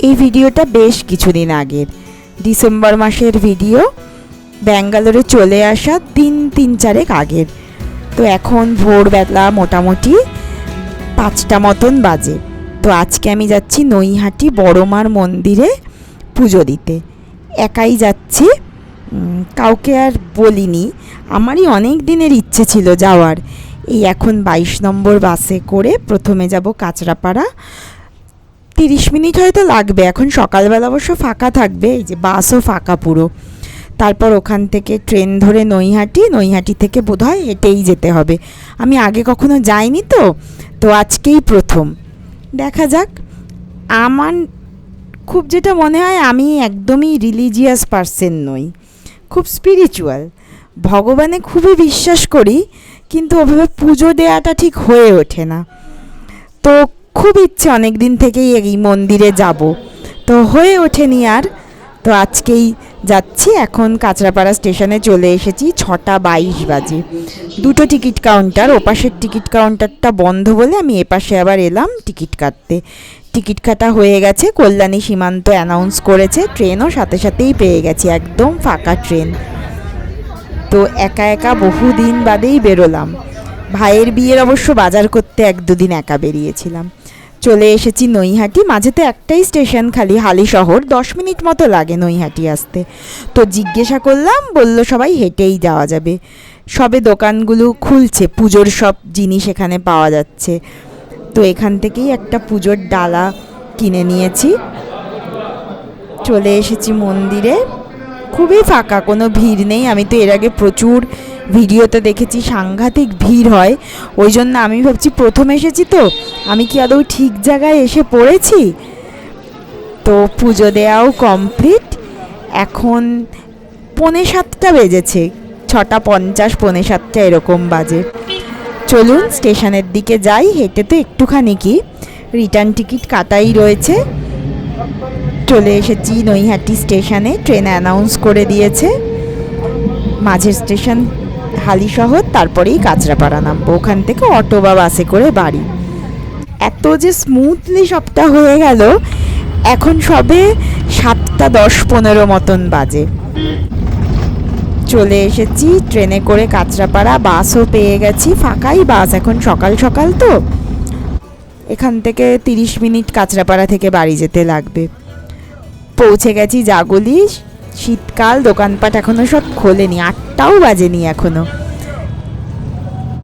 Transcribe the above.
এই ভিডিওটা বেশ কিছুদিন আগের, ডিসেম্বর মাসের ভিডিও। ব্যাঙ্গালোরে চলে আসা দিন 3-4 আগের। তো এখন ভোরবেলা মোটামুটি 5টা মতন বাজে। তো আজকে আমি যাচ্ছি নৈহাটি বড়মার মন্দিরে পুজো দিতে। একাই যাচ্ছি, কাউকে আর বলিনি। আমারই অনেক দিনের ইচ্ছে ছিল যাওয়ার। এই এখন 22 নম্বর বাসে করে প্রথমে যাব কাঁচরাপাড়া। 30 মিনিট হয়তো লাগবে, এখন সকালবেলা অবশ্য ফাঁকা থাকবে, এই যে বাসও ফাঁকা পুরো। তারপর ওখান থেকে ট্রেন ধরে নৈহাটি থেকে বোধহয় হেঁটেই যেতে হবে। আমি আগে কখনো যাইনি, তো আজকেই প্রথম। দেখা যাক। আমার খুব যেটা মনে হয়, আমি একদমই রিলিজিয়াস পারসন নই, খুব স্পিরিচুয়াল, ভগবানে খুবই বিশ্বাস করি, কিন্তু ওভাবে পুজো দেওয়াটা ঠিক হয়ে ওঠে না। তো খুব ইচ্ছে অনেক দিন থেকেই এই মন্দিরে যাব, তো হয়ে ওঠেনি আর। তো আজকেই যাচ্ছি। এখন কাঁচরাপাড়া স্টেশনে চলে এসেছি। 6টা 22 বাজে। 2টো টিকিট কাউন্টার, ওপাশের টিকিট কাউন্টারটা বন্ধ বলে আমি এপাশে আবার এলাম টিকিট কাটতে। টিকিট কাটা হয়ে গেছে, কল্যাণী সীমান্ত অ্যানাউন্স করেছে, ট্রেনও সাথে সাথেই পেয়ে গেছি, একদম ফাঁকা ট্রেন। তো একা একা বহুদিন বাদেই বেরোলাম। ভাইয়ের বিয়ের অবশ্য বাজার করতে 1-2 দিন একা বেরিয়েছিলাম। চলে এসেছি নৈহাটি। মাঝে তো একটাই স্টেশন খালি, হালিশহর। 10 মিনিট মতো লাগে নৈহাটি আসতে। তো জিজ্ঞাসা করলাম, বলল সবাই হেঁটেই যাওয়া যাবে। সবে দোকানগুলো খুলছে, পুজোর সব জিনিস এখানে পাওয়া যাচ্ছে। তো এখান থেকেই একটা পুজোর ডালা কিনে নিয়েছি। চলে এসেছি মন্দিরে। খুবই ফাঁকা, কোনো ভিড় নেই। আমি তো এর আগে প্রচুর ভিডিওতে দেখেছি সাংঘাতিক ভিড় হয়, ওই জন্য আমি ভাবছি প্রথম এসেছি তো আমি কি আদৌ ঠিক জায়গায় এসে পড়েছি। তো পুজো দেওয়াও কমপ্লিট। এখন 6:45 বেজেছে, 6:50 6:45 এরকম বাজে। চলুন স্টেশনের দিকে যাই। হেঁটে তো একটুখানি কি, রিটার্ন টিকিট কাটাই রয়েছে। চলে এসেছি নৈহাটি স্টেশনে। ট্রেন অ্যানাউন্স করে দিয়েছে। মাঝের স্টেশন হালিশহর, তারপরেই কাঁচরাপাড়া নামবো। ওখান থেকে অটো বা বাসে করে বাড়ি। এত যে স্মুথলি সবটা হয়ে গেল। এখন সবে 7:10-15 মতন বাজে। চলে এসেছি ট্রেনে করে কাঁচরাপাড়া। বাসও পেয়ে গেছি, ফাঁকাই বাস। এখন সকাল সকাল তো এখান থেকে 30 মিনিট কাঁচরাপাড়া থেকে বাড়ি যেতে লাগবে। পৌঁছে গেছি জাগুলি। শীতকাল, দোকানপাট এখনও সব খোলেনি, 8টাও বাজেনি এখনও।